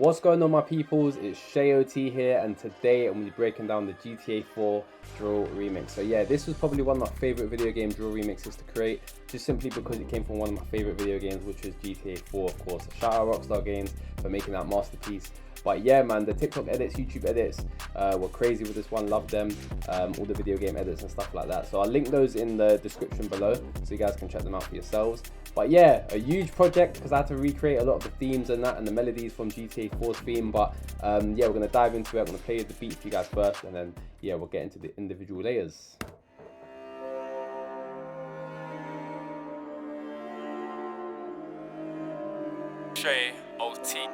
What's going on, my peoples? It's ShayOT here, and today I'm going to be breaking down the GTA 4 drill remix. So yeah, this was probably one of my favorite video game drill remixes to create, just simply because it came from one of my favorite video games, which was GTA 4, of course. Shout out Rockstar Games for making that masterpiece. But yeah, man, the TikTok edits, YouTube edits were crazy with this one. Love them. All the video game edits and stuff like that. So I'll link those in the description below so you guys can check them out for yourselves. But yeah, a huge project because I had to recreate a lot of the themes and that and the melodies from GTA 4's theme. But yeah, we're going to dive into it. I'm going to play the beat for you guys first, and then yeah, we'll get into the individual layers. ShayOT.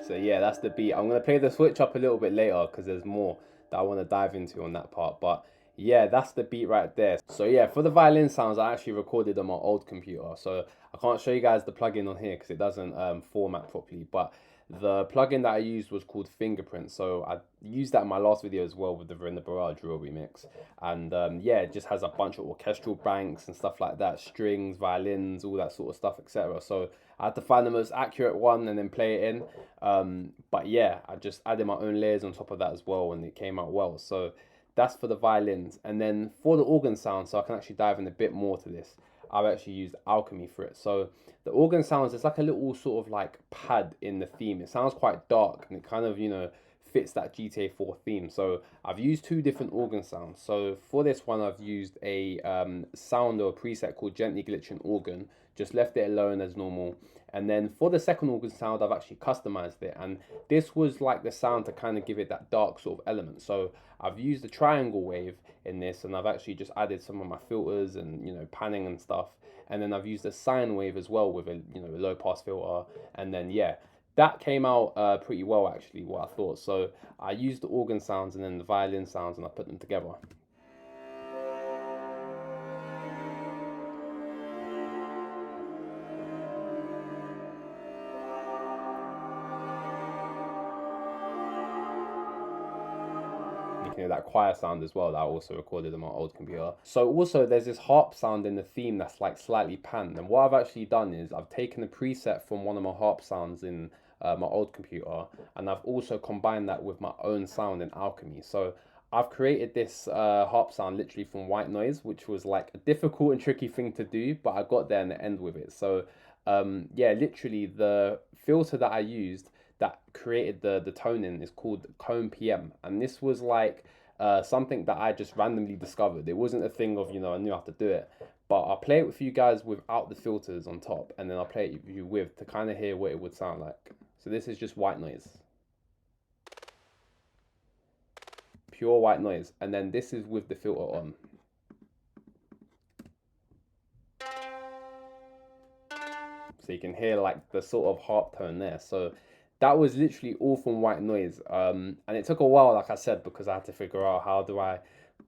So yeah, that's the beat. I'm going to play the switch up a little bit later because there's more that I want to dive into on that part. But yeah, that's the beat right there. So yeah, for the violin sounds, I actually recorded on my old computer. So I can't show you guys the plugin on here because it doesn't format properly. But the plugin that I used was called Fingerprint. So I used that in my last video as well with the Verena Barrage drill remix. And yeah, it just has a bunch of orchestral banks and stuff like that. Strings, violins, all that sort of stuff, etc. So I had to find the most accurate one and then play it in. But yeah, I just added my own layers on top of that as well, and it came out well. So that's for the violins. And then for the organ sound, so I can actually dive in a bit more to this, I've actually used Alchemy for it. So the organ sounds, it's like a little sort of like pad in the theme. It sounds quite dark and it kind of, you know, fits that GTA 4 theme. So I've used two different organ sounds. So for this one, I've used a sound or a preset called Gently Glitching Organ, just left it alone as normal. And then for the second organ sound, I've actually customized it. And this was like the sound to kind of give it that dark sort of element. So I've used the triangle wave in this, and I've actually just added some of my filters and, you know, panning and stuff. And then I've used a sine wave as well with a, you know, a low pass filter. And then yeah, that came out pretty well actually, what I thought. So I used the organ sounds and then the violin sounds, and I put them together. You can hear that choir sound as well that I also recorded on my old computer. So also there's this harp sound in the theme that's like slightly panned, and what I've actually done is I've taken a preset from one of my harp sounds in my old computer, and I've also combined that with my own sound in Alchemy. So I've created this harp sound literally from white noise, which was like a difficult and tricky thing to do, but I got there in the end with it. So yeah, literally the filter that I used that created the toning is called Comb PM, and this was like something that I just randomly discovered. It wasn't a thing of, you know, I knew how to do it, but I'll play it with you guys without the filters on top, and then I'll play it with you with to kind of hear what it would sound like. So this is just white noise, pure white noise, and then this is with the filter on. So you can hear like the sort of harp tone there. So that was literally all from white noise. And it took a while, like I said, because I had to figure out how do I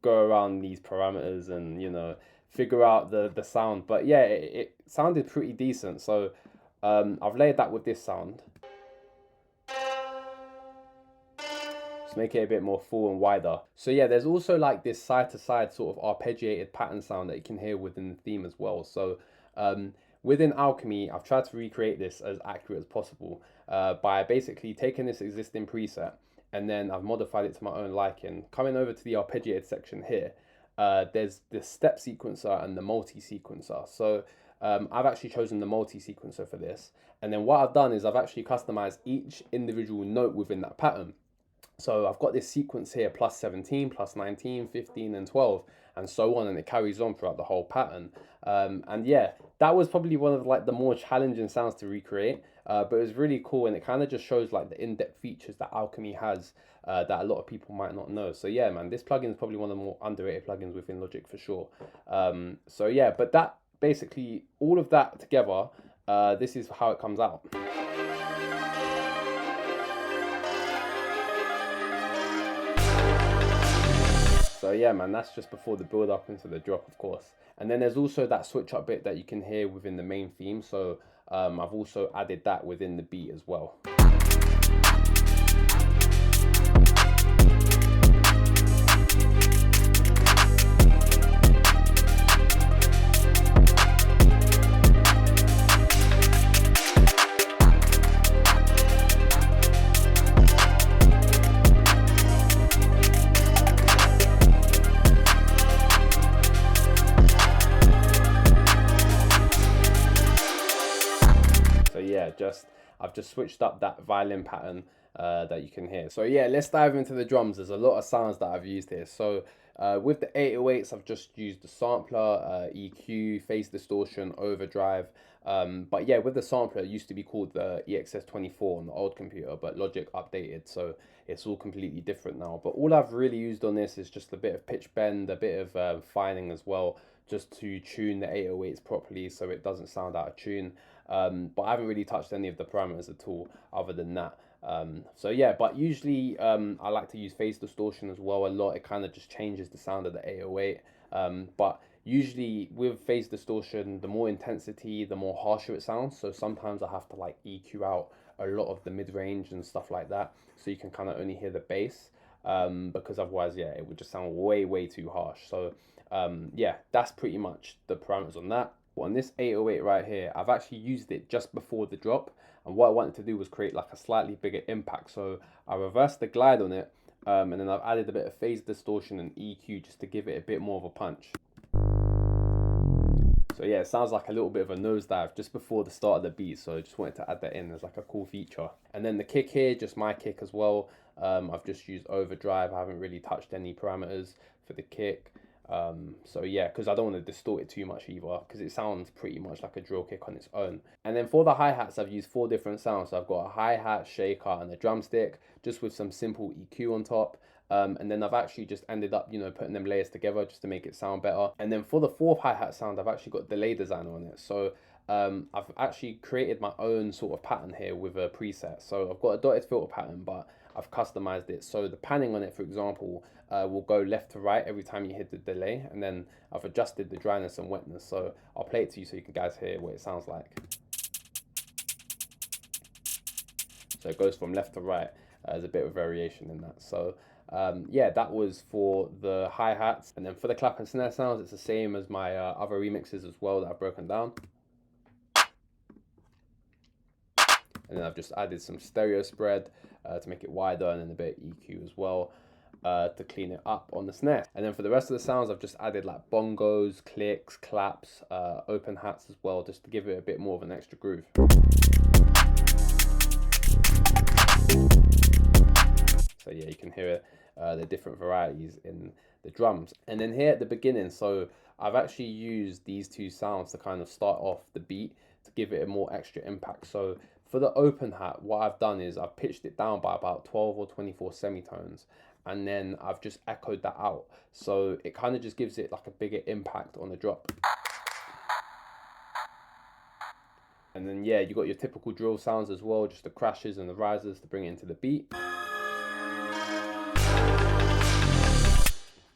go around these parameters and, you know, figure out the sound. But yeah, it sounded pretty decent. So I've layered that with this sound. Just make it a bit more full and wider. So yeah, there's also like this side to side sort of arpeggiated pattern sound that you can hear within the theme as well. So within Alchemy, I've tried to recreate this as accurate as possible by basically taking this existing preset, and then I've modified it to my own liking. Coming over to the arpeggiated section here, there's the step sequencer and the multi-sequencer. So I've actually chosen the multi-sequencer for this. And then what I've done is I've actually customized each individual note within that pattern. So I've got this sequence here, plus 17, plus 19, 15, and 12. and so on, and it carries on throughout the whole pattern. And yeah, that was probably one of like the more challenging sounds to recreate, but it was really cool, and it kind of just shows like the in-depth features that Alchemy has that a lot of people might not know. So yeah, man, this plugin is probably one of the more underrated plugins within Logic for sure. So yeah, but that basically all of that together, this is how it comes out. So yeah, man, that's just before the build up into the drop, of course. And then there's also that switch up bit that you can hear within the main theme. So I've also added that within the beat as well. Yeah, I've just switched up that violin pattern that you can hear. So yeah, let's dive into the drums. There's a lot of sounds that I've used here. So with the 808s, I've just used the sampler, EQ, phase distortion, overdrive. But yeah, with the sampler, it used to be called the EXS24 on the old computer, but Logic updated, so it's all completely different now. But all I've really used on this is just a bit of pitch bend, a bit of fining as well, just to tune the 808s properly so it doesn't sound out of tune. But I haven't really touched any of the parameters at all other than that. So yeah, but usually I like to use phase distortion as well a lot. It kind of just changes the sound of the 808. But usually with phase distortion, the more intensity, the more harsher it sounds. So sometimes I have to like EQ out a lot of the mid-range and stuff like that, so you can kind of only hear the bass, because otherwise, yeah, it would just sound way too harsh. So yeah, that's pretty much the parameters on that. On this 808 right here, I've actually used it just before the drop, and what I wanted to do was create like a slightly bigger impact. So I reversed the glide on it, and then I've added a bit of phase distortion and EQ just to give it a bit more of a punch. So yeah, it sounds like a little bit of a nosedive just before the start of the beat, so I just wanted to add that in as like a cool feature. And then the kick here, just my kick as well. I've just used overdrive. I haven't really touched any parameters for the kick. So yeah, because I don't want to distort it too much either, because it sounds pretty much like a drill kick on its own. And then for the hi-hats, I've used 4 different sounds. So I've got a hi-hat, shaker, and a drumstick, just with some simple EQ on top. And then I've actually just ended up, putting them layers together just to make it sound better. And then for the 4th hi-hat sound, I've actually got delay designer on it. So I've actually created my own sort of pattern here with a preset. So I've got a dotted filter pattern, but I've customized it. So the panning on it, for example, will go left to right every time you hit the delay. And then I've adjusted the dryness and wetness. So I'll play it to you so you can guys hear what it sounds like. So it goes from left to right. There's a bit of variation in that. So yeah, that was for the hi-hats. And then for the clap and snare sounds, it's the same as my other remixes as well that I've broken down. And then I've just added some stereo spread to make it wider, and then a bit of EQ as well to clean it up on the snare. And then for the rest of the sounds, I've just added like bongos, clicks, claps, open hats as well, just to give it a bit more of an extra groove. So yeah, you can hear the different varieties in the drums. And then here at the beginning, so I've actually used these 2 sounds to kind of start off the beat to give it a more extra impact. So for the open hat, what I've done is I've pitched it down by about 12 or 24 semitones, and then I've just echoed that out. So it kind of just gives it like a bigger impact on the drop. And then yeah, you got your typical drill sounds as well, just the crashes and the risers to bring it into the beat.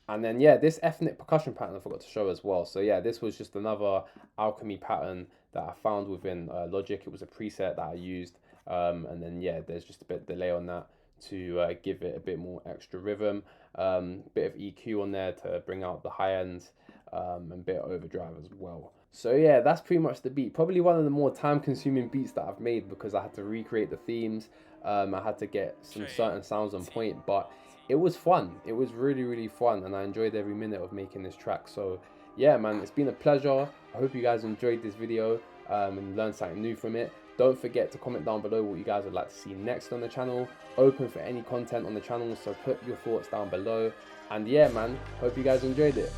And then yeah, this ethnic percussion pattern I forgot to show as well. So yeah, this was just another Alchemy pattern that I found within Logic. It was a preset that I used, and then yeah, there's just a bit of delay on that to give it a bit more extra rhythm, bit of EQ on there to bring out the high ends, and a bit of overdrive as well. So yeah, that's pretty much the beat. Probably one of the more time-consuming beats that I've made, because I had to recreate the themes. I had to get some certain sounds on point, but it was fun. It was really fun, and I enjoyed every minute of making this track. So yeah, man, it's been a pleasure. I hope you guys enjoyed this video and learned something new from it. Don't forget to comment down below what you guys would like to see next on the channel. Open for any content on the channel, so put your thoughts down below. And yeah, man, hope you guys enjoyed it.